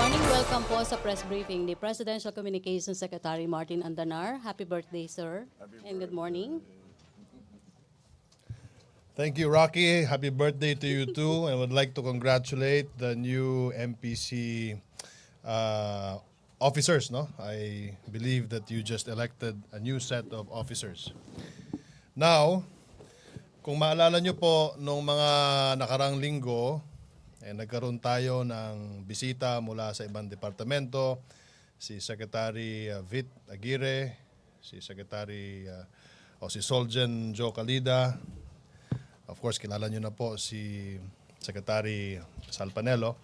morning. Welcome po sa press briefing ni Presidential Communications Secretary Martin Andanar. Happy birthday, sir. And good morning. Thank you, Rocky. Happy birthday to you too. I would like to congratulate the new MPC officers. No, I believe that you just elected a new set of officers. Now, kung maalala nyo po, nung mga nakarang linggo, nagkaroon tayo ng bisita mula sa ibang departamento, si Secretary Vit Aguirre, si Secretary o si Solgen Joe Calida. Of course, kilala nyo na po si Secretary Salpanelo.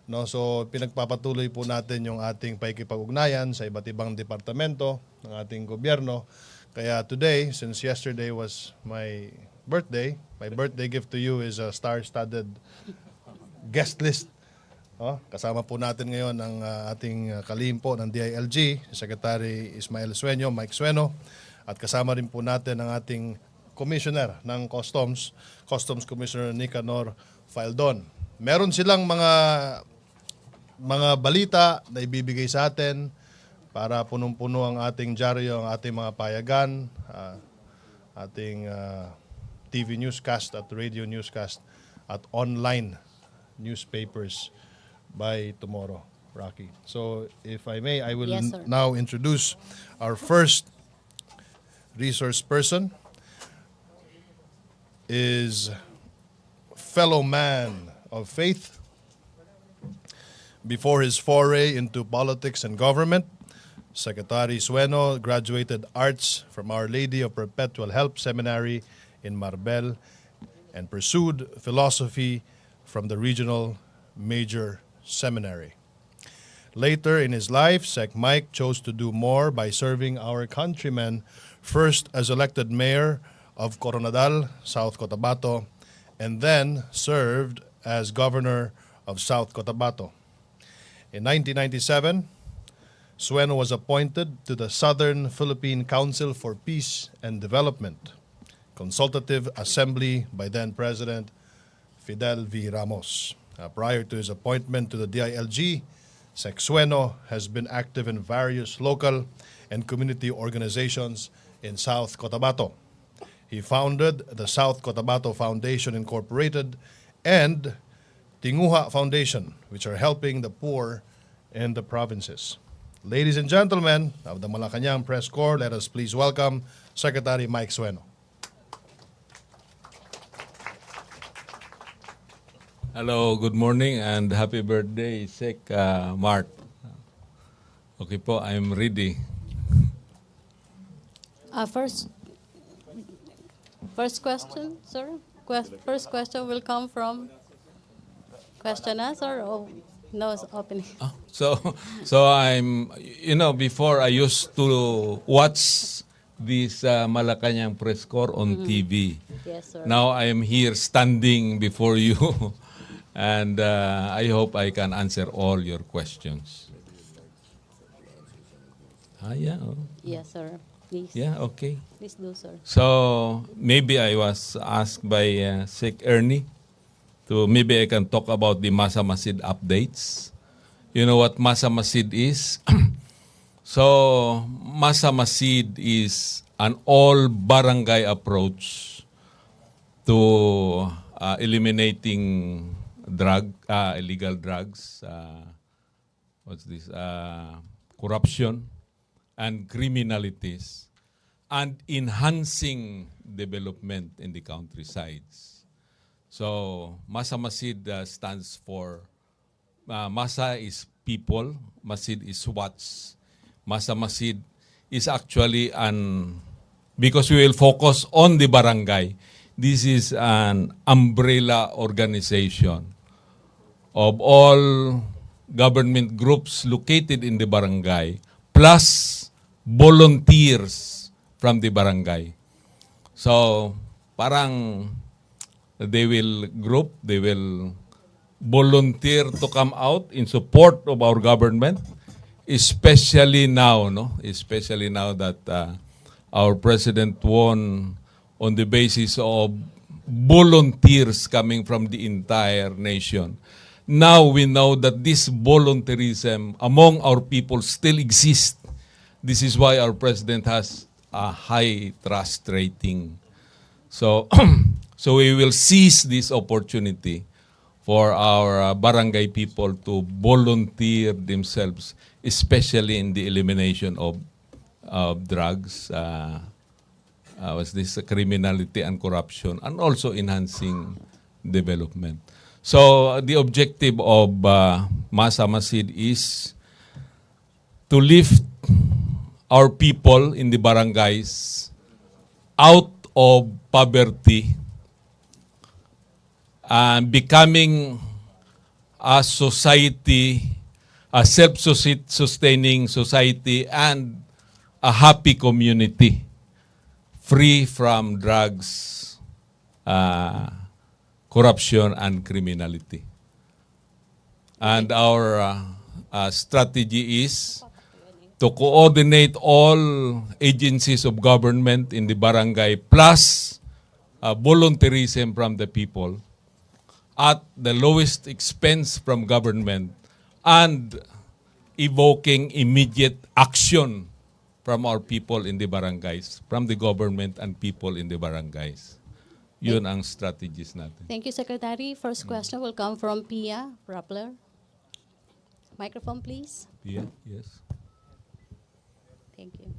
No, so pinagpapatuloy po natin yung ating pakikipag-ugnayan sa iba't ibang departamento ng ating gobyerno. Kaya today, since yesterday was my birthday gift to you is a star-studded guest list. Kasama po natin ngayon ang ating kalihim po ng DILG, Secretary Ismael Sueño, Mike Sueno, at kasama rin po natin ang ating Commissioner ng Customs Commissioner Nicanor Faldon. Meron silang mga balita na ibibigay sa atin para punong-puno ang ating dyaryo, ang ating mga payagan, ating TV newscast at radio newscast at online newspapers by tomorrow, Rocky. So if I may, I will now introduce our first resource person. Is fellow man of faith. Before his foray into politics and government, Secretary Sueno graduated arts from Our Lady of Perpetual Help Seminary in Marbel and pursued philosophy from the Regional Major Seminary. Later in his life, Sec Mike chose to do more by serving our countrymen, first as elected mayor of Coronadal, South Cotabato, and then served as governor of South Cotabato. In 1997, Sueno was appointed to the Southern Philippine Council for Peace and Development, Consultative Assembly by then President Fidel V. Ramos. Prior to his appointment to the DILG, Sec Sueno has been active in various local and community organizations in South Cotabato. He founded the South Cotabato Foundation Incorporated and Tinguha Foundation, which are helping the poor in the provinces. Ladies and gentlemen of the Malacanang Press Corps, let us please welcome Secretary Mike Sueno. Hello, good morning and happy birthday, Sec Mart. Okay po, I'm ready. First question, sir. First question will come from questioners or no, it's opening. So I'm, before I used to watch this Malacanang Press Corps on TV. Yes, sir. Now I am here standing before you and I hope I can answer all your questions. Yeah. Yes, sir. Please. Yeah, okay. Please do, sir. So maybe I was asked by Sec Ernie to maybe I can talk about the Masa Masid updates. You know what Masa Masid is? So Masa Masid is an all barangay approach to eliminating illegal drugs, corruption and criminalities, and enhancing development in the countrysides. So, Masa Masid stands for, Masa is people, Masid is what's. Masa Masid is actually because we will focus on the barangay, this is an umbrella organization of all government groups located in the barangay, plus volunteers from the barangay. So, parang they will volunteer to come out in support of our government, especially now, especially now that our president won on the basis of volunteers coming from the entire nation. Now we know that this voluntarism among our people still exists. This is why our president has a high trust rating. So, so we will seize this opportunity for our barangay people to volunteer themselves, especially in the elimination of drugs, criminality and corruption, and also enhancing development. So the objective of Masa Masid is to lift our people in the barangays out of poverty and becoming a society, a self-sustaining society, and a happy community free from drugs, corruption, and criminality. And our strategy is to coordinate all agencies of government in the barangay plus volunteerism from the people at the lowest expense from government and evoking immediate action from our people in the barangays, from the government and people in the barangays. Yun ang strategies natin. Thank you, Secretary. First question will come from Pia Rappler. Microphone, please. Yeah, yes. Thank you.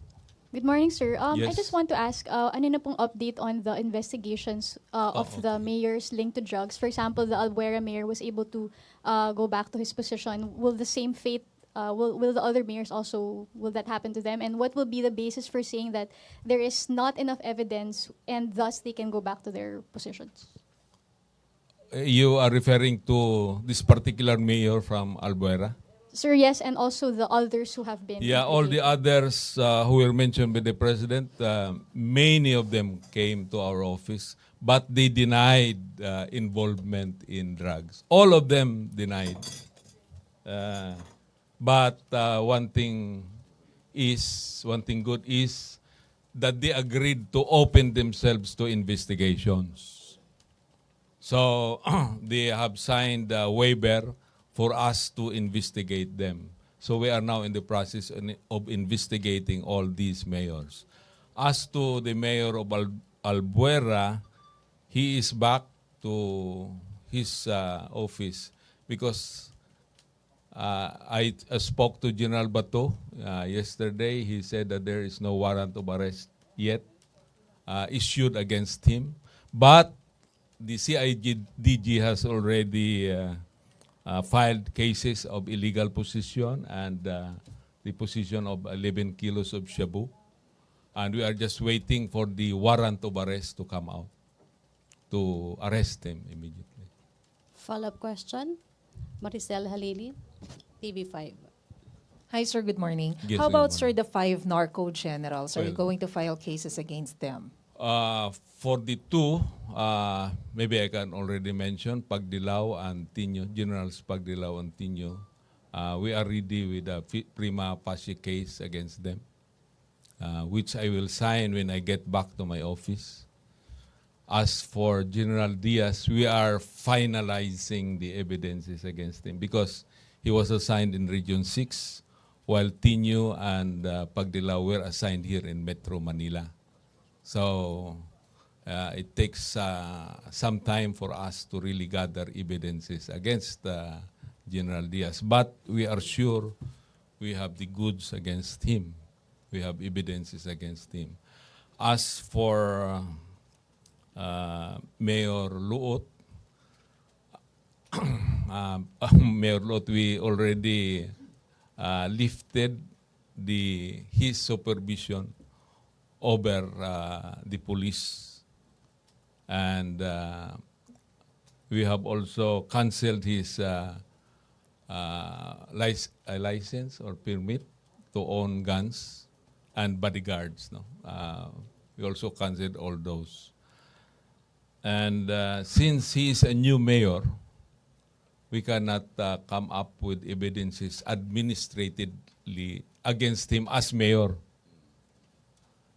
Good morning, sir. I Yes. just want to ask, ano na pong update on the investigations of the mayors linked to drugs? For example, the Albuera mayor was able to go back to his position. Will the same fate, will the other mayors also, will that happen to them? And what will be the basis for saying that there is not enough evidence and thus they can go back to their positions? You are referring to this particular mayor from Albuera? Sir, yes, and also the others who have been. Yeah, all the others who were mentioned by the president, many of them came to our office, but they denied involvement in drugs. All of them denied. But one thing good is that they agreed to open themselves to investigations. So they have signed a waiver for us to investigate them. So we are now in the process of investigating all these mayors. As to the mayor of Albuera, he is back to his office because I spoke to General Bato yesterday. He said that there is no warrant of arrest yet issued against him. But the CIDG has already filed cases of illegal possession and the possession of 11 kilos of shabu. And we are just waiting for the warrant of arrest to come out to arrest him immediately. Follow-up question, Maricel Halili, TV5. Hi, sir. Good morning. Yes, How good about, morning. sir, the 5 narco generals? Are you Well- going to file cases against them? For the two, maybe I can already mention Pagdilaw and Tinio, Generals Pagdilaw and Tinio. We are ready with a prima facie case against them, which I will sign when I get back to my office. As for General Diaz, we are finalizing the evidences against him because he was assigned in Region 6, while Tinio and Pagdilaw were assigned here in Metro Manila. So it takes some time for us to really gather evidences against General Diaz. But we are sure we have the goods against him. We have evidences against him. As for Mayor Luot, Mayor Luot, we already lifted his supervision over the police, and we have also canceled his license or permit to own guns and bodyguards. No, we also canceled all those. And since he is a new mayor, we cannot come up with evidences administratively against him as mayor.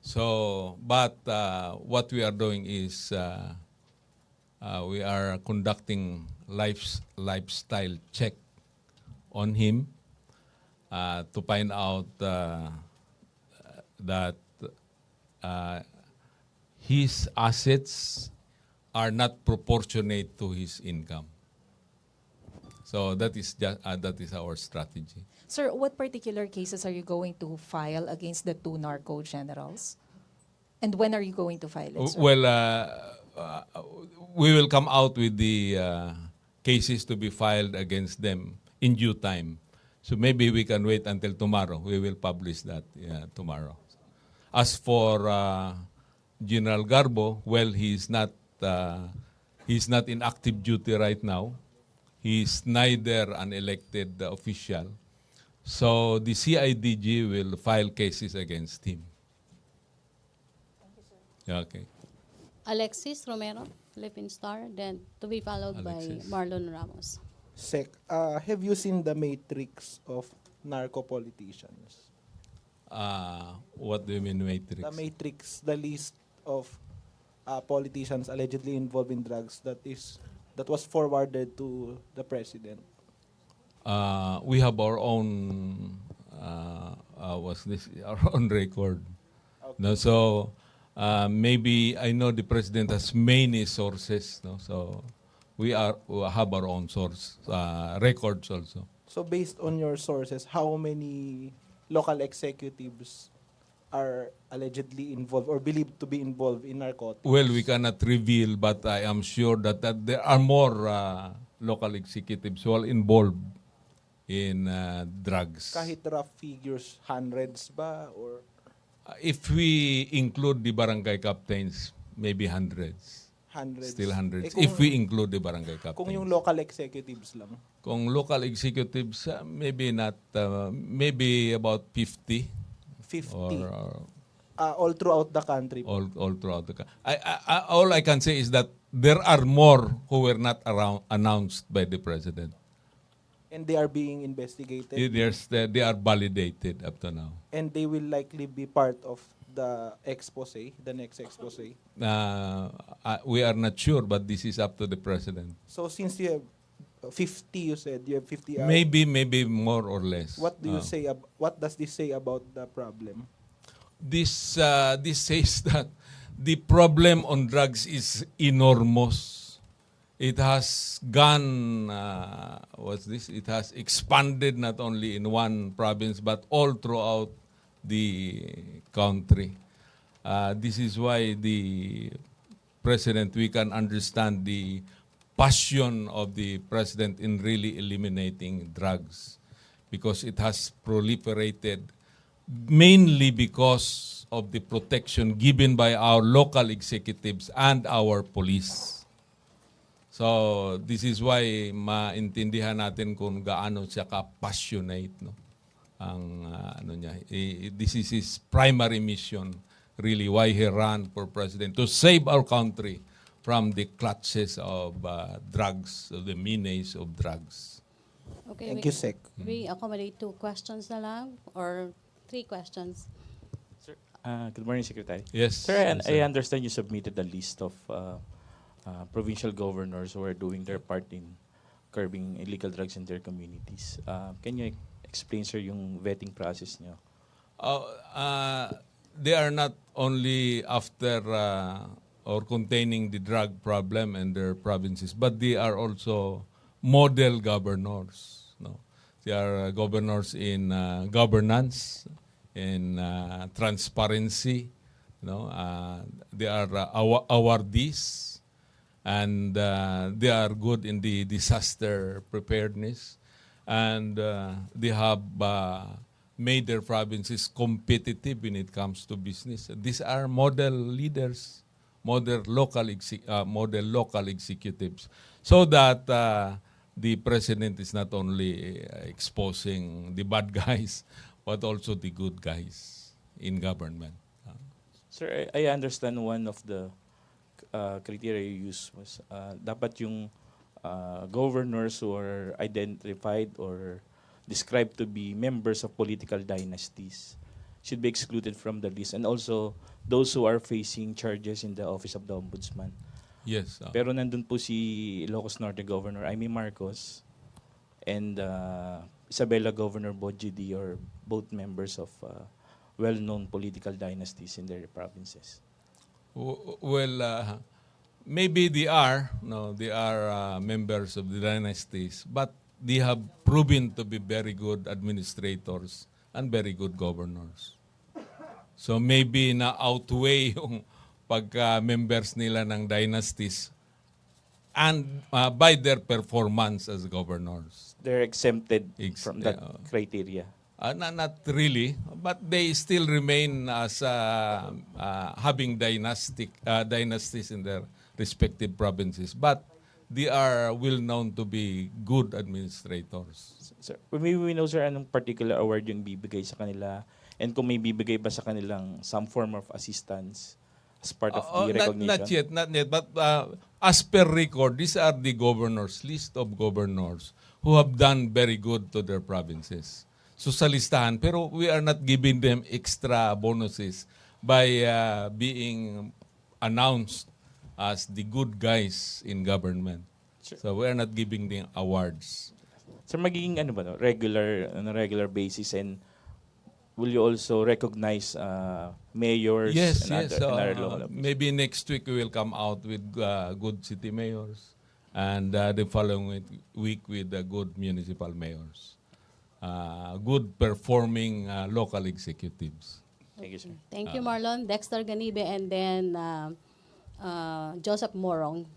So, but what we are doing is we are conducting lifestyle check on him to find out that his assets are not proportionate to his income. So that is our strategy. Sir, what particular cases are you going to file against the two narco generals? And when are you going to file it, sir? Well, we will come out with the cases to be filed against them in due time. So maybe we can wait until tomorrow. We will publish that tomorrow. As for General Garbo, well, he's not in active duty right now. He's neither an elected official. So the CIDG will file cases against him. Yeah, okay. Alexis Romero, Philippine Star, then to be followed Alexis. by Marlon Ramos. Sec, have you seen the matrix of narco politicians? What do you mean matrix? The matrix, the list of politicians allegedly involved in drugs that was forwarded to the president. We have our own our own record. Okay. No, so maybe I know the president has many sources. No, so we have our own source records also. So based on your sources, how many local executives are allegedly involved or believed to be involved in narcotics? Well, we cannot reveal, but I am sure that there are more local executives who are involved in drugs. Kahit rough figures, hundreds ba? Or If we include the barangay captains, maybe hundreds. hundreds? Still hundreds. Kung, If we include the barangay captains. kung yung local executives lang. Kung local executives, maybe not, maybe about 50. 50. Or All throughout the country. all throughout the country. All I can say is that there are more who were not announced by the president. And they are being investigated. They are validated up to now. And they will likely be part of the expose, the next expose. We are not sure, but this is up to the president. So since you have 50, you said you have 50. Maybe more or less. What do you say? What does this say about the problem? This says that the problem on drugs is enormous. It has gone. It has expanded not only in one province but all throughout the country. This is why the president, we can understand the passion of the president in really eliminating drugs, because it has proliferated mainly because of the protection given by our local executives and our police. So this is why maintindihan natin kung gaano siya ka-passionate, no? Ang this is his primary mission, really, why he ran for president, to save our country from the clutches of drugs, of the menace of drugs. Okay, Thank you, Sec. we accommodate 2 questions na lang or 3 questions. Sir, good morning, Secretary. Yes. Sir, and yes, I understand you submitted a list of provincial governors who are doing their part in curbing illegal drugs in their communities. Can you explain, sir, yung vetting process niyo? They are not only after or containing the drug problem in their provinces, but they are also model governors. No? They are governors in governance, in transparency. No? They are awardees, and they are good in the disaster preparedness, and they have made their provinces competitive when it comes to business. These are model leaders, model local executives, so that the president is not only exposing the bad guys, but also the good guys in government. Sir, I understand one of the criteria you used was dapat yung governors who are identified or described to be members of political dynasties should be excluded from the list, and also those who are facing charges in the Office of the Ombudsman. Yes. Pero nandun po si Ilocos Norte Governor Amy Marcos and Isabela Governor Bojidi are both members of well-known political dynasties in their provinces. Well, maybe they are, no, they are members of the dynasties, but they have proven to be very good administrators and very good governors. So maybe na outweigh yung pagka-members nila ng dynasties and by their performance as governors. They're exempted from that yeah. criteria. Not really, but they still remain as having dynasties in their respective provinces. But they are well known to be good administrators. Sir, maybe we know, sir, anong particular award yung bibigay sa kanila and kung may bibigay ba sa kanilang some form of assistance as part of the recognition? Not yet. But as per record, these are the governors, list of governors who have done very good to their provinces. So sa listahan, pero we are not giving them extra bonuses by being announced as the good guys in government. Sure. So we are not giving them awards. Sir, magiging ano ba, no? regular basis, and will you also recognize mayors and other local officials? Maybe next week we will come out with good city mayors, and the following week with good municipal mayors. Good performing local executives. Thank you, sir. Thank you, Marlon. Dexter Ganibe, and then Joseph Morong.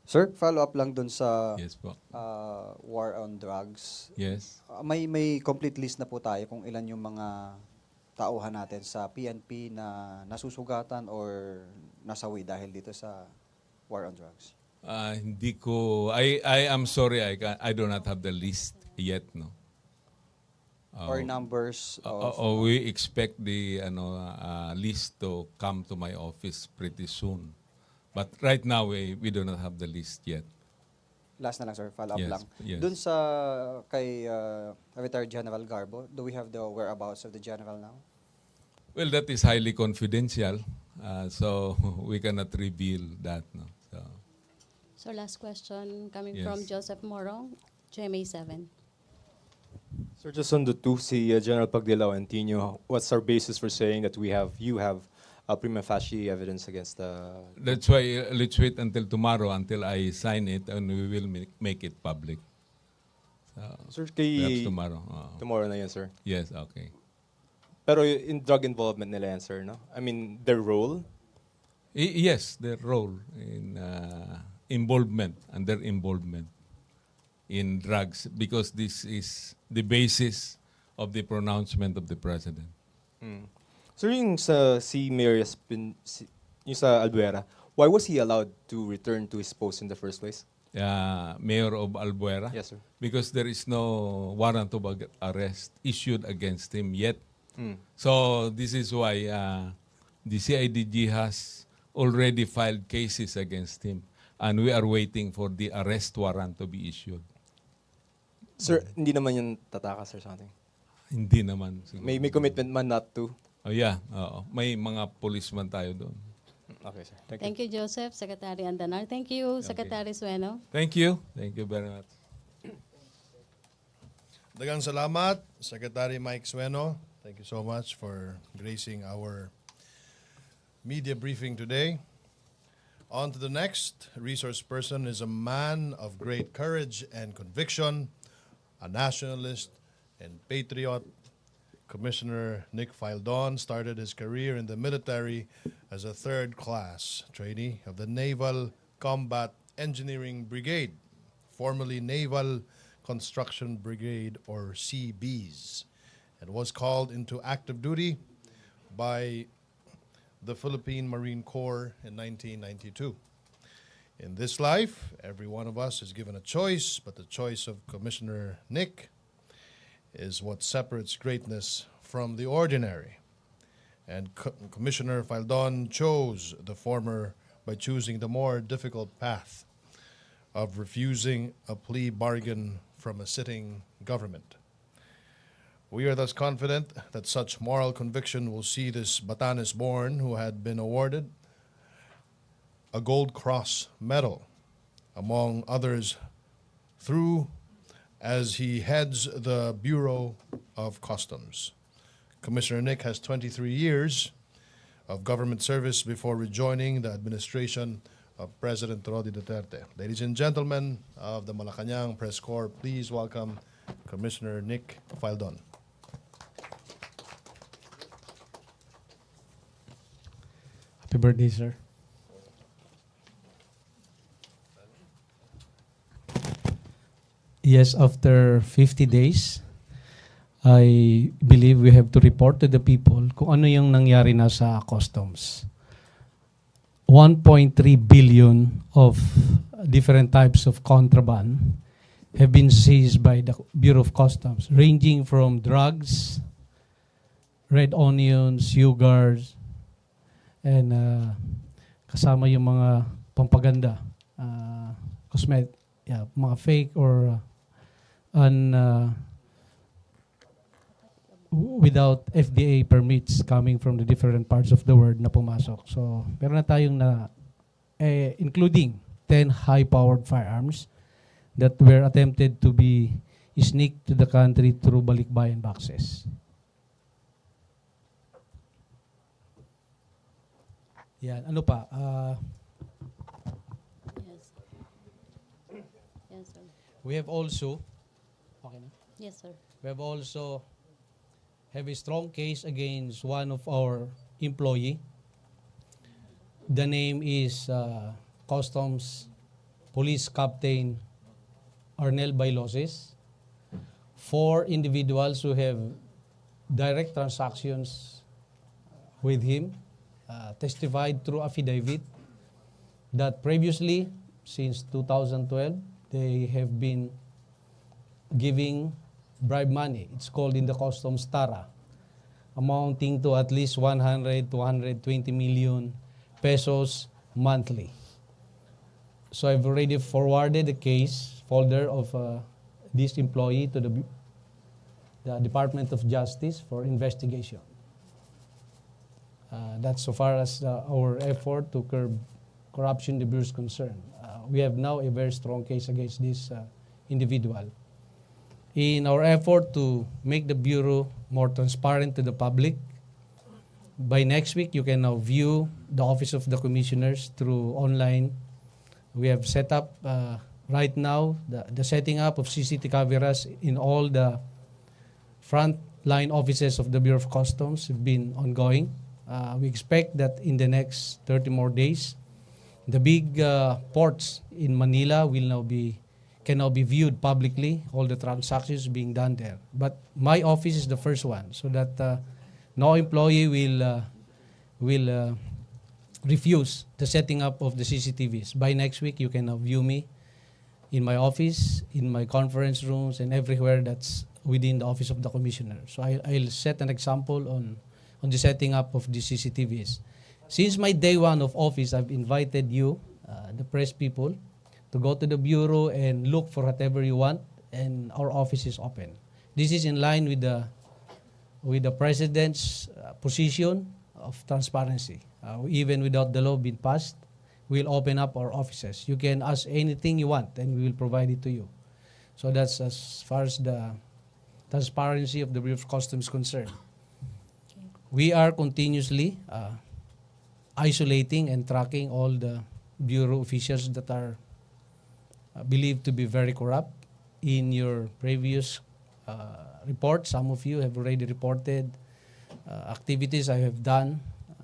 Sir, follow up lang dun sa Yes po. war on drugs. Yes. May complete list na po tayo kung ilan yung mga tauhan natin sa PNP na nasusugatan or nasawi dahil dito sa war on drugs. Hindi ko, I am sorry, I do not have the list yet, no. Or numbers of... We expect the list to come to my office pretty soon. But right now, we do not have the list yet. Last na lang, sir. Follow up Yes, lang. yes. Dun sa kay Retired General Garbo, do we have the whereabouts of the general now? Well, that is highly confidential, so we cannot reveal that, no. So last question coming Yes. from Joseph Morong, GMA 7. Sir, just on the two, si General Pagdilaw and Tino, what's our basis for saying that you have prima facie evidence against the... That's why let's wait until tomorrow until I sign it and we will make it public. Sir, Perhaps tomorrow. Tomorrow na yan, sir. Yes, okay. Pero in drug involvement nila yan, sir, no? I mean, their role? Yes, their role in involvement and their involvement in drugs, because this is the basis of the pronouncement of the president. Sir, yung sa si Mayor yung sa Albuera, why was he allowed to return to his post in the first place? Mayor of Albuera? Yes, sir. Because there is no warrant of arrest issued against him yet. Mm. So this is why the CIDG has already filed cases against him, and we are waiting for the arrest warrant to be issued. Sir, hindi naman yung tatakas or something? Hindi naman. Siguro. May commitment man not to? Oh yeah, oo. May mga policeman tayo doon. Okay, sir. Thank you. Thank you, Joseph. Secretary Andanar. Thank you, Secretary Sueno. Thank you. Thank you very much. Dagang salamat, Secretary Mike Sueno. Thank you so much for gracing our media briefing today. On to the next. Resource person is a man of great courage and conviction, a nationalist and patriot. Commissioner Nick Faldon started his career in the military as a third-class trainee of the Naval Combat Engineering Brigade, formerly Naval Construction Brigade, or CBs, and was called into active duty by the Philippine Marine Corps in 1992. In this life, every one of us is given a choice, but the choice of Commissioner Nick is what separates greatness from the ordinary. And Commissioner Faldon chose the former by choosing the more difficult path of refusing a plea bargain from a sitting government. We are thus confident that such moral conviction will see this Batanes-born, who had been awarded a Gold Cross medal, among others, through as he heads the Bureau of Customs. Commissioner Nick has 23 years of government service before rejoining the administration of President Rodi Duterte. Ladies and gentlemen of the Malacanang Press Corps, please welcome Commissioner Nick Faldon. Happy birthday, sir. Yes, after 50 days, I believe we have to report to the people kung ano yung nangyari na sa customs. 1.3 billion of different types of contraband have been seized by the Bureau of Customs, ranging from drugs, red onions, sugars, and kasama yung mga pampaganda, cosmetic, mga fake or without FDA permits coming from the different parts of the world na pumasok. So, meron na tayong including 10 high-powered firearms that were attempted to be sneaked to the country through balikbayan boxes. Yan, ano pa? Yes. Yes, sir. We have also, okay na? Yes, sir. We have also have a strong case against one of our employee. The name is Customs Police Captain Arnel Bailosis. 4 individuals who have direct transactions with him testified through affidavit that previously, since 2012, they have been giving bribe money. It's called in the customs tara, amounting to at least 100 to 120 million pesos monthly. So I've already forwarded the case folder of this employee to the Department of Justice for investigation. That's so far as our effort to curb corruption in the Bureau is concerned. We have now a very strong case against this individual. In our effort to make the Bureau more transparent to the public, by next week you can now view the Office of the Commissioners through online. We have set up right now the setting up of CCTV cameras in all the front-line offices of the Bureau of Customs have been ongoing. We expect that in the next 30 more days, the big ports in Manila can now be viewed publicly, all the transactions being done there. But my office is the first one, so that no employee will refuse the setting up of the CCTVs. By next week, you can now view me in my office, in my conference rooms, and everywhere that's within the Office of the Commissioner. So I'll set an example on the setting up of the CCTVs. Since my day one of office, I've invited you, the press people, to go to the Bureau and look for whatever you want, and our office is open. This is in line with the President's position of transparency. Even without the law being passed, we'll open up our offices. You can ask anything you want, and we will provide it to you. So that's as far as the transparency of the Bureau of Customs is concerned. We are continuously isolating and tracking all the Bureau officials that are believed to be very corrupt. In your previous report, some of you have already reported activities I have done,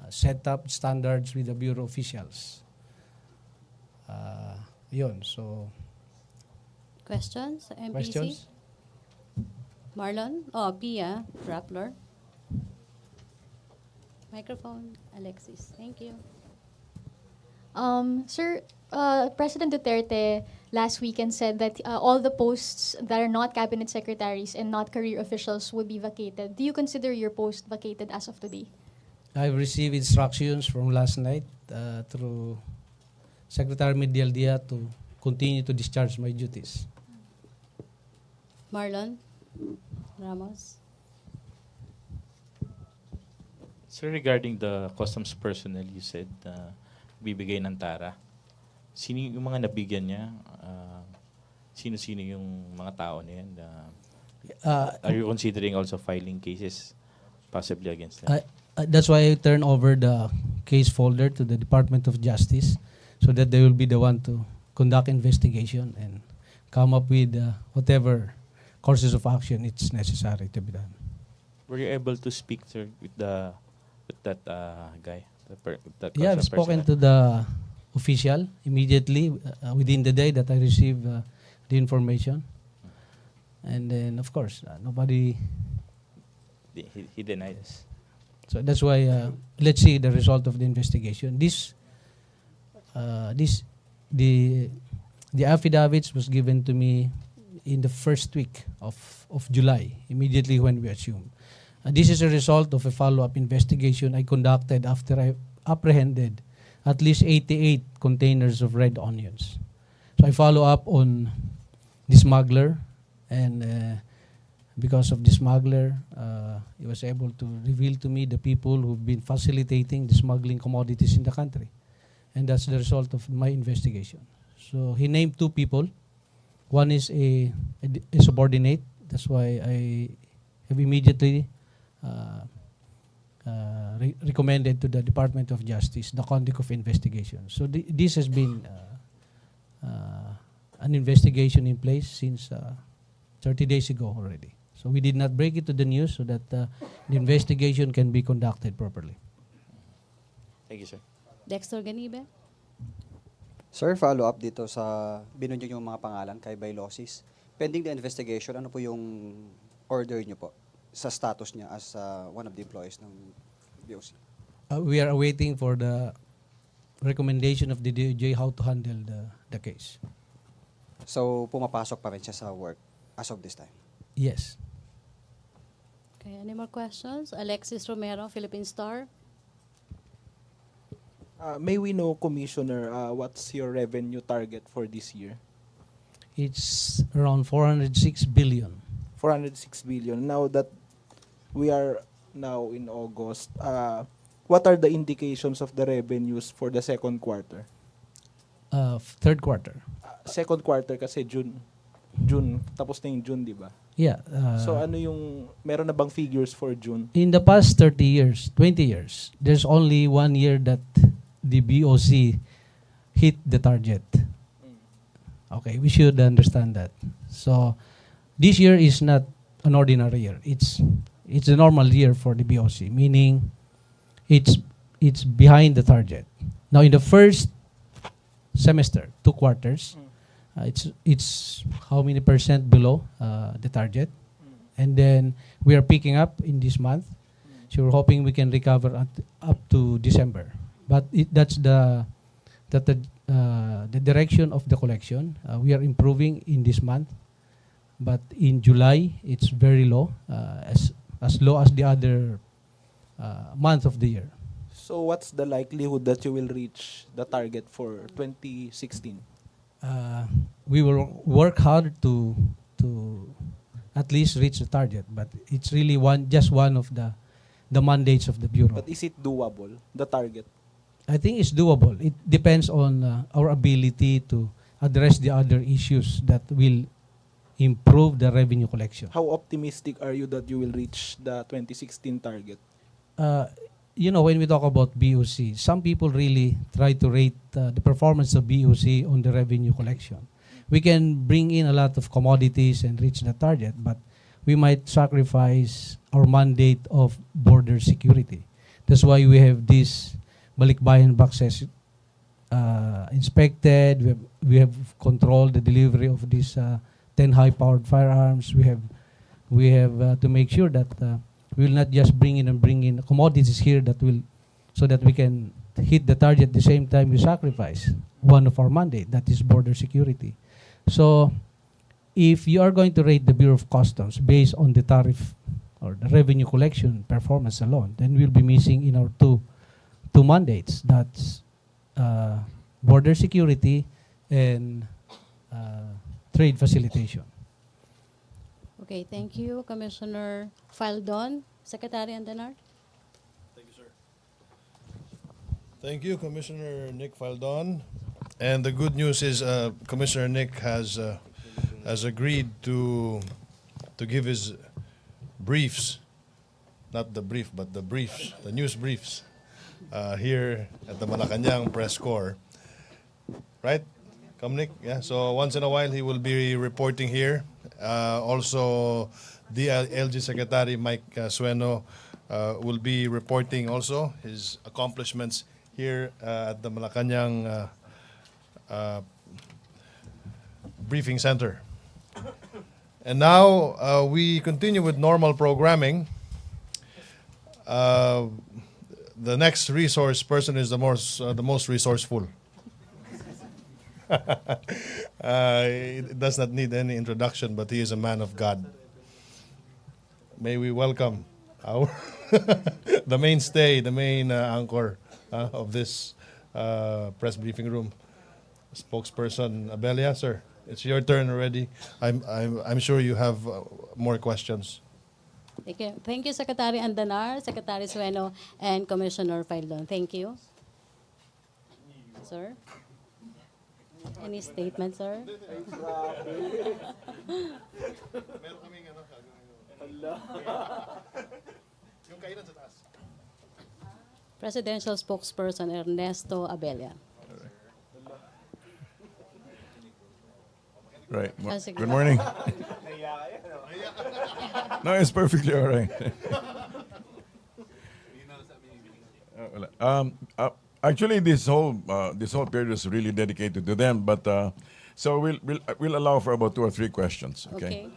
set up standards with the Bureau officials. So Questions? MPC? questions? Marlon? Pia Rappler. Microphone, Alexis. Thank you. Sir, President Duterte last weekend said that all the posts that are not cabinet secretaries and not career officials would be vacated. Do you consider your post vacated as of today? I've received instructions from last night through Secretary Medialdia to continue to discharge my duties. Marlon Ramos. So regarding the customs personnel, you said bibigay ng tara. Sino yung mga nabigyan niya? Sino-sino yung mga tao na yan? Are you considering also filing cases possibly against them? That's why I turn over the case folder to the Department of Justice so that they will be the one to conduct investigation and come up with whatever courses of action it's necessary to be done. Were you able to speak, sir, with that guy? Yeah, I've spoken to the official immediately within the day that I received the information. And then, of course, nobody... He denied us. So that's why let's see the result of the investigation. The affidavits was given to me in the first week of July, immediately when we assumed. This is a result of a follow-up investigation I conducted after I apprehended at least 88 containers of red onions. So I follow up on the smuggler, and because of the smuggler, he was able to reveal to me the people who've been facilitating the smuggling commodities in the country. And that's the result of my investigation. So he named 2 people. One is a subordinate. That's why I have immediately recommended to the Department of Justice the conduct of investigation. So this has been an investigation in place since 30 days ago already. So we did not break it to the news so that the investigation can be conducted properly. Thank you, sir. Dexter Ganibe. Sir, follow-up dito sa binunyo yung mga pangalan kay Bailosis. Pending the investigation, ano po yung order niyo po sa status niya as one of the employees ng BOC? We are awaiting for the recommendation of the DOJ how to handle the case. So, pumapasok pa rin siya sa work as of this time? Yes. Okay, any more questions? Alexis Romero, Philippine Star. May we know, Commissioner, what's your revenue target for this year? It's around 406 billion. 406 billion. Now that we are now in August, what are the indications of the revenues for the second quarter? Third quarter. Second quarter kasi June, tapos na yung June, di ba? Yeah. So ano yung, meron na bang figures for June? In the past 30 years, 20 years, there's only 1 year that the BOC hit the target. Okay, we should understand that. So this year is not an ordinary year. It's a normal year for the BOC, meaning it's behind the target. Now in the first semester, 2 quarters, it's how many % below the target, and then we are picking up in this month. So we're hoping we can recover up to December. But that's the direction of the collection. We are improving in this month, but in July it's very low, as low as the other month of the year. So what's the likelihood that you will reach the target for 2016? We will work hard to at least reach the target, but it's really just one of the mandates of the Bureau. But is it doable, the target? I think it's doable. It depends on our ability to address the other issues that will improve the revenue collection. How optimistic are you that you will reach the 2016 target? When we talk about BOC, some people really try to rate the performance of BOC on the revenue collection. We can bring in a lot of commodities and reach the target, but we might sacrifice our mandate of border security. That's why we have this balikbayan boxes inspected. We have controlled the delivery of these 10 high-powered firearms. We have to make sure that we will not just bring in commodities here so that we can hit the target at the same time we sacrifice one of our mandate, that is border security. So if you are going to rate the Bureau of Customs based on the tariff or the revenue collection performance alone, then we'll be missing in our two mandates. That's border security and trade facilitation. Okay, thank you, Commissioner Faldon. Secretary Andanar. Thank you, sir. Thank you, Commissioner Nick Faldon. And the good news is Commissioner Nick has agreed to give his briefs, not the brief, but the briefs, the news briefs, here at the Malacanang Press Corps. Right, Nick? Yeah, so once in a while he will be reporting here. Also, the LG Secretary Mike Sueno will be reporting also his accomplishments here at the Malacanang Briefing Center. And now we continue with normal programming. The next resource person is the most resourceful. It does not need any introduction, but he is a man of God. May we welcome our the mainstay, the main anchor of this press briefing room, spokesperson Abella. Sir, it's your turn already. I'm sure you have more questions. Thank you, Secretary Andanar, Secretary Sueno, and Commissioner Faldon. Thank you. Sir? Any statement, sir? Presidential Spokesperson Ernesto Abella. Right. Sige. Good morning. No, it's perfectly all right. Actually, this whole period is really dedicated to them. But so we'll allow for about 2 or 3 questions. Okay.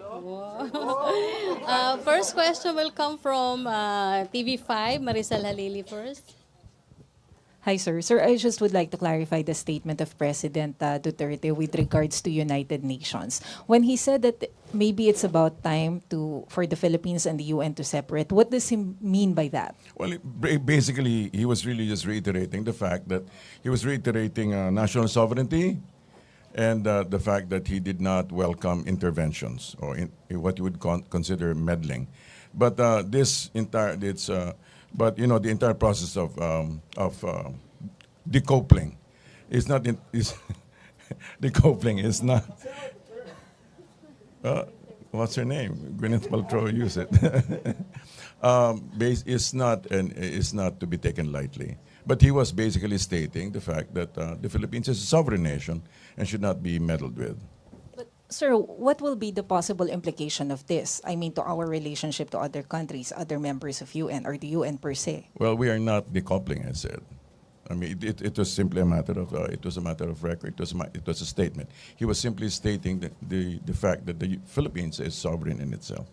First question will come from TV5, Maricel Halili first. Hi, sir. Sir, I just would like to clarify the statement of President Duterte with regards to United Nations. When he said that maybe it's about time for the Philippines and the UN to separate, what does he mean by that? Well, basically, he was really just reiterating the fact that he was reiterating national sovereignty and the fact that he did not welcome interventions or what you would consider meddling. But the entire process of decoupling is not decoupling is not. What's her name? Gwyneth Paltrow used it. Is not to be taken lightly. But he was basically stating the fact that the Philippines is a sovereign nation and should not be meddled with. But, sir, what will be the possible implication of this? I mean, to our relationship to other countries, other members of UN, or the UN per se? Well, we are not decoupling, I said. I mean, it was simply a matter of record. It was a statement. He was simply stating the fact that the Philippines is sovereign in itself.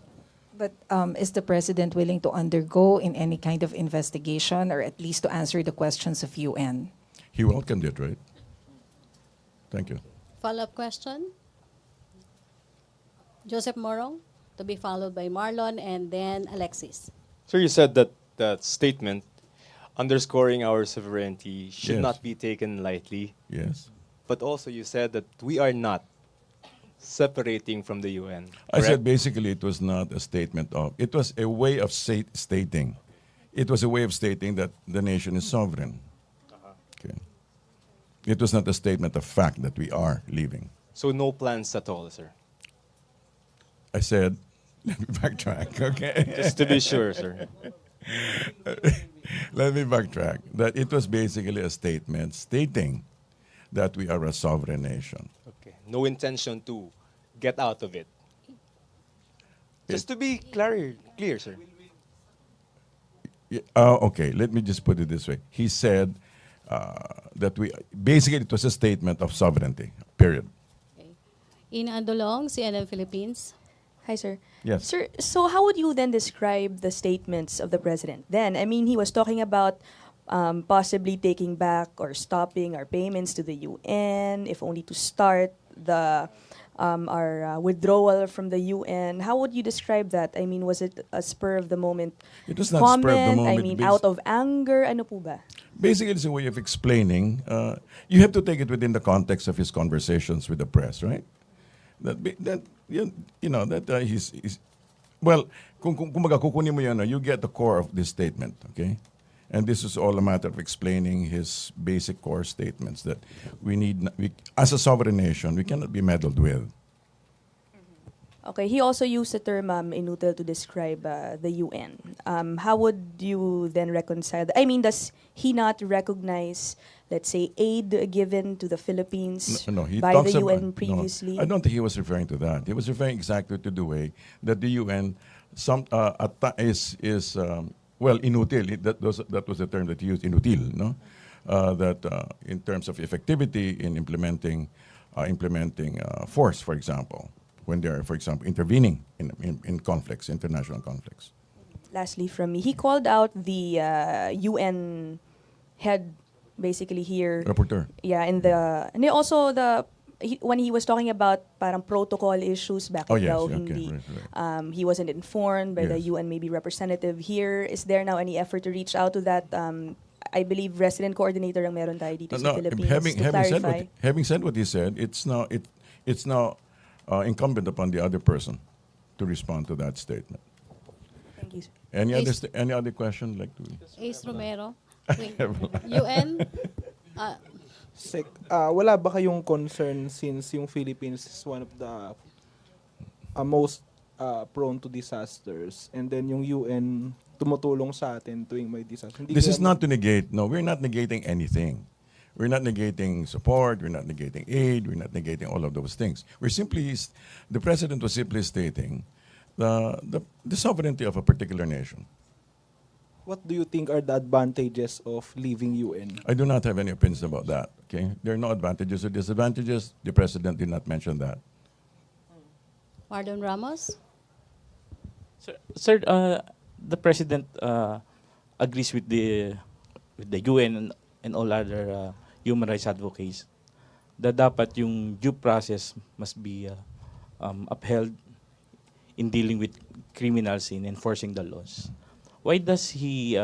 But is the president willing to undergo in any kind of investigation, or at least to answer the questions of UN? He welcomed it, right? Thank you. Follow-up question? Joseph Morong, to be followed by Marlon and then Alexis. Sir, you said that that statement underscoring our sovereignty should Yes. not be taken lightly. Yes. But also you said that we are not separating from the UN. I said correct? basically it was not a statement of, it was a way of stating. It was a way of stating that the nation is sovereign. Okay. It was not a statement of fact that we are leaving. So no plans at all, sir. I said, let me backtrack, okay? Just to be sure, sir. Let me backtrack. That it was basically a statement stating that we are a sovereign nation. Okay. No intention to get out of it. Just to be clear, sir. Okay, let me just put it this way. He said that basically it was a statement of sovereignty, period. Okay. Ina Andolong, CNN Philippines. Hi, sir. Yes. Sir, so how would you then describe the statements of the president? Then, I mean, he was talking about possibly taking back or stopping our payments to the UN, if only to start our withdrawal from the UN. How would you describe that? I mean, was it a spur of the moment It was not comment? spur of the moment. I mean, out of anger? Ano po ba? Basically, it's a way of explaining. You have to take it within the context of his conversations with the press, right? He's well, kung kukunin mo yan, you get the core of this statement, okay? And this is all a matter of explaining his basic core statements that as a sovereign nation, we cannot be meddled with. Okay, he also used the term inutile to describe the UN. How would you then reconcile that? I mean, does he not recognize, let's say, aid given to the Philippines No, he by talks the about, UN previously? No, I don't think he was referring to that. He was referring exactly to the way that the UN well, inutil. That was the term that he used, inutil. No, that in terms of effectivity in implementing force, for example, when they're, for example, intervening in conflicts, international conflicts. Lastly from me, he called out the UN head basically here. Rapporteur. Yeah, and also when he was talking about parang protocol issues back Oh, in yes, daw, okay, hindi, right. he wasn't informed by the Yes. UN maybe representative here. Is there now any effort to reach out to that? I believe resident coordinator ang meron tayo dito sa Philippines to clarify. Having said what he said, it's now incumbent upon the other person to respond to that statement. Thank you, sir. Any other question like to? Ace Romero. Wait, UN? Wala ba kayong concern since yung Philippines is one of the most prone to disasters, and then yung UN tumutulong sa atin tuwing may disaster? This is not to negate. No, we're not negating anything. We're not negating support. We're not negating aid. We're not negating all of those things. The president was simply stating the sovereignty of a particular nation. What do you think are the advantages of leaving UN? I do not have any opinions about that. Okay, there are no advantages or disadvantages. The president did not mention that. Mardon Ramos? Sir, the president agrees with the UN and all other human rights advocates that dapat yung due process must be upheld in dealing with criminals in enforcing the laws. Why does he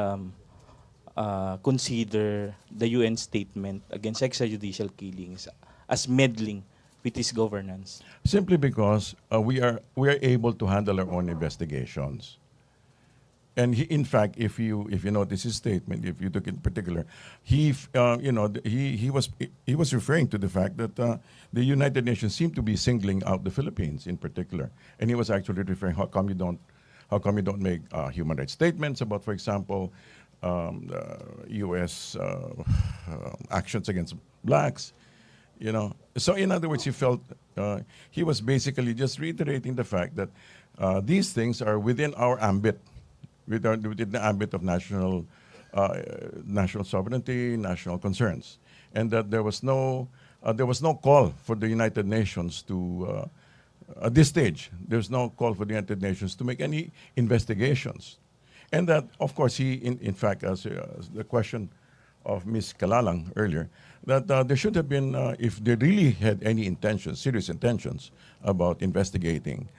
consider the UN statement against extrajudicial killings as meddling with his governance? Simply because we are able to handle our own investigations. And he, in fact, if you notice his statement, if you took it in particular, he was referring to the fact that the United Nations seemed to be singling out the Philippines in particular, and he was actually referring how come you don't make human rights statements about, for example, U.S. Actions against blacks, So in other words, he was basically just reiterating the fact that these things are within our ambit. Within the ambit of national sovereignty, national concerns, and that there was no call for the United Nations to at this stage. There's no call for the United Nations to make any investigations, and that of course he in fact as the question of Ms. Kalalang earlier, that there should have been if they really had any serious intentions about investigating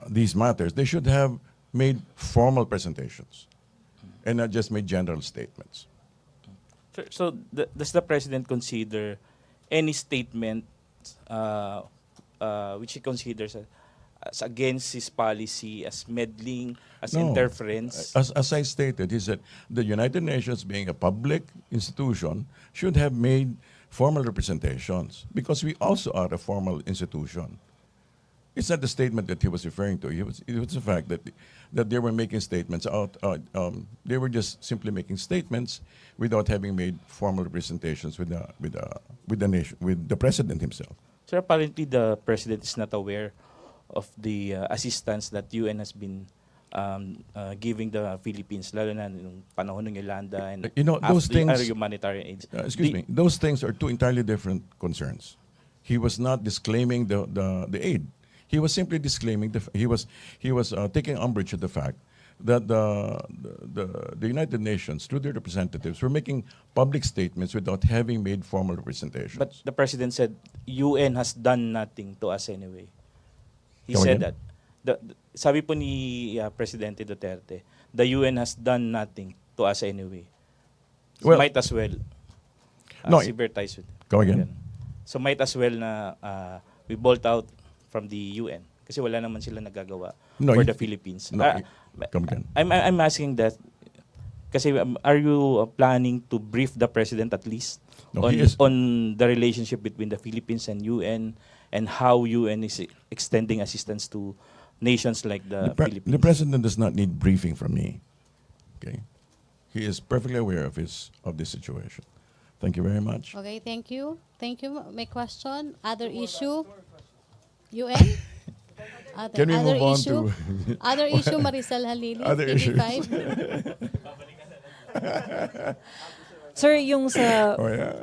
these matters, they should have made formal presentations and not just made general statements. So does the president consider any statement which he considers as against his policy as meddling, as interference? As I stated, he said the United Nations, being a public institution, should have made formal representations because we also are a formal institution. It's not the statement that he was referring to. It was the fact that they were making statements out. They were just simply making statements without having made formal representations with the nation, with the president himself. Sir, apparently the president is not aware of the assistance that UN has been giving the Philippines, lalo na nung panahon ng Yolanda and those things, other humanitarian aids. Excuse me. Those things are two entirely different concerns. He was not disclaiming the aid. He was simply disclaiming he was taking umbrage at the fact that the United Nations, through their representatives, were making public statements without having made formal representations. But the president said UN has done nothing to us anyway. He Come said again? that. Sabi po ni Presidente Duterte, the UN has done nothing to us anyway. So Well, might as well sympathize with. Come again? So might as well na we bolt out from the UN kasi wala naman sila nagagawa for the Philippines. Come again. I'm asking that Kasi are you planning to brief the president at least No, on he is- on the relationship between the Philippines and UN and how UN is extending assistance to nations like the Philippines? The president does not need briefing from me. Okay, he is perfectly aware of this situation. Thank you very much. Okay, thank you. Thank you. May question? Other issue? UN? Can we other move on issue? to- Other issue, Marisol Halili, Other issues. TV5. Sir, yung sa... Oh, yeah.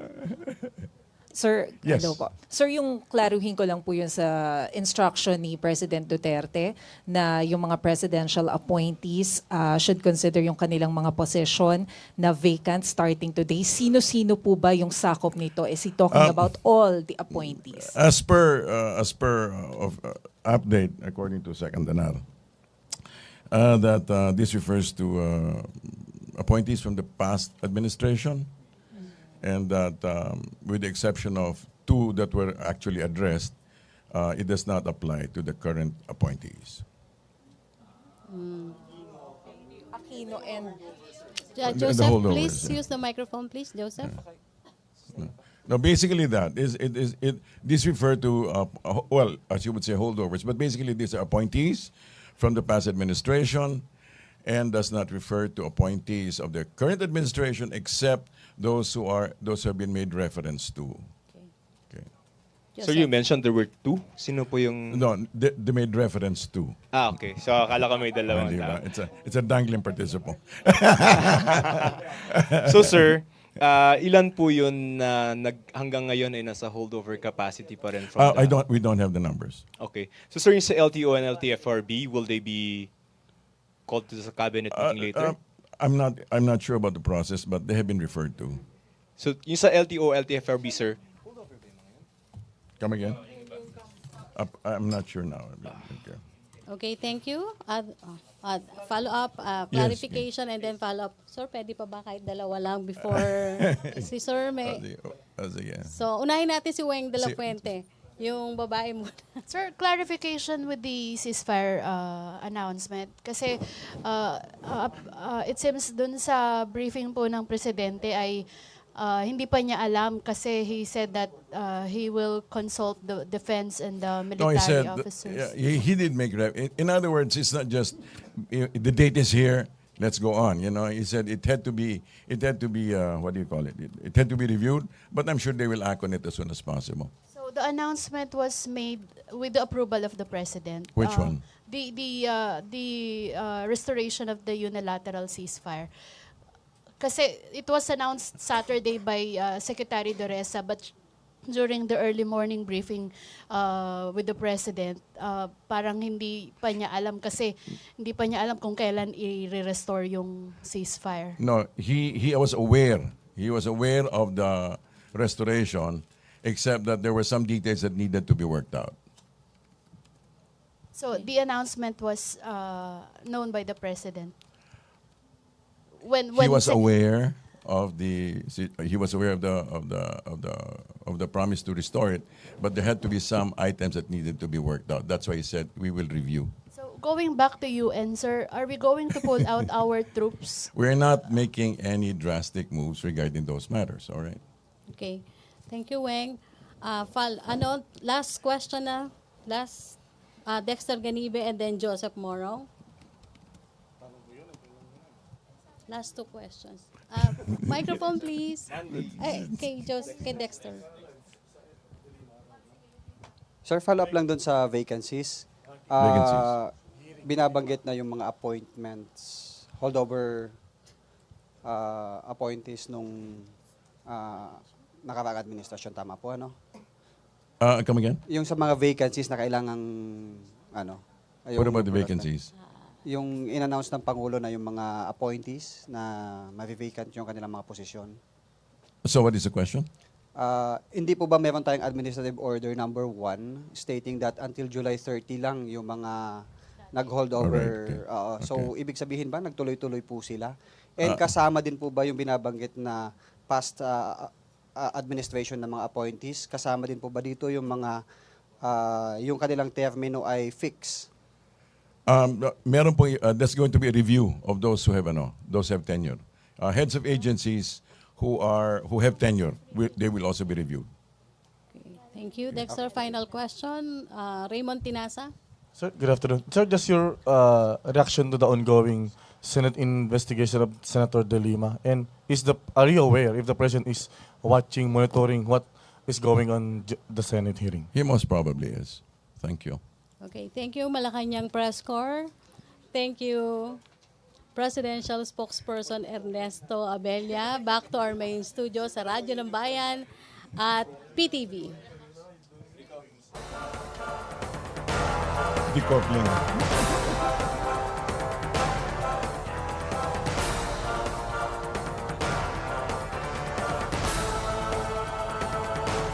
Sir, Yes. hello po. Sir, yung klaruhin ko lang po yun sa instruction ni President Duterte na yung mga presidential appointees should consider yung kanilang mga position na vacant starting today. Sino-sino po ba yung sakop nito? Is he talking about all the appointees? As per update according to Andanar, that this refers to appointees from the past administration, and that with the exception of 2 that were actually addressed, it does not apply to the current appointees. Aquino and... The Joseph, holdovers, please yeah. use the microphone, please, Joseph. No, basically that is this refer to well, as you would say, holdovers, but basically these are appointees from the past administration, and does not refer to appointees of the current administration, except those who have been made reference to. Okay. So you mentioned there were 2. Sino po yung... No, they made reference to. Okay. So akala ko may dalawang Di ba? tao. It's a dangling participle. So sir, ilan po yun na hanggang ngayon ay nasa holdover capacity pa rin from We don't have the numbers. Okay. So sir, yung sa LTO and LTFRB, will they be called to the cabinet meeting later? I'm not sure about the process, but they have been referred to. So yung sa LTO, LTFRB, sir, Come again? I'm not sure now. Okay. Okay, thank you. Follow-up, clarification, and then follow-up. Sir, pwede pa ba kahit dalawa lang before si Sir may... Sige. So, unahin natin si Weng de la Fuente. Yung babae mo. Sir, clarification with the ceasefire announcement. Kasi it seems dun sa briefing po ng presidente ay hindi pa niya alam kasi he said that he will consult the defense and the military No, he said officers. he did make in other words, it's not just the date is here, let's go on. You know, he said it had to be what do you call it? It had to be reviewed, but I'm sure they will act on it as soon as possible. So the announcement was made with the approval of the president. Which one? The restoration of the unilateral ceasefire. Kasi it was announced Saturday by Secretary Doresa, but during the early morning briefing with the president, parang hindi pa niya alam kasi hindi pa niya alam kung kailan i-restore yung ceasefire. No, he was aware. He was aware of the restoration, except that there were some details that needed to be worked out. So the announcement was known by the president. When He was aware of the promise to restore it, but there had to be some items that needed to be worked out. That's why he said we will review. So going back to UN, sir, are we going to pull out our troops? We're not making any drastic moves regarding those matters. All right. Okay. Thank you, Weng. Last question na. Dexter Ganibe and then Joseph Morong. Last 2 questions. Microphone, please. Kay Dexter. Sir, follow-up lang dun sa vacancies. Binabanggit na yung mga appointments, holdover appointees nung nakaraang administrasyon. Tama po, ano? Come again? Yung sa mga vacancies na kailangang, ano? What about the vacancies? Yung in-announce ng Pangulo na yung mga appointees na ma-vacant yung kanilang mga posisyon. So what is the question? Hindi po ba meron tayong administrative order number 1 stating that until July 30 lang yung mga nag-hold over. Alright, okay. So ibig sabihin ba nagtuloy-tuloy po sila? And kasama din po ba yung binabanggit na past administration ng mga appointees? Kasama din po ba dito yung mga yung kanilang termino ay fix? Meron po, there's going to be a review of those who have tenure. heads of agencies who have tenure, they will also be reviewed. Okay. Thank you. Dexter, final question. Raymond Tinasa. Sir, good afternoon. Sir, just your reaction to the ongoing Senate investigation of Senator De Lima, and are you aware if the President is watching, monitoring what is going on the Senate hearing? He most probably is. Thank you. Okay, thank you Malacanang Press Corps. Thank you Presidential Spokesperson Ernesto Abella. Back to our main studio sa Radyo ng Bayan at PTV. Decoupling.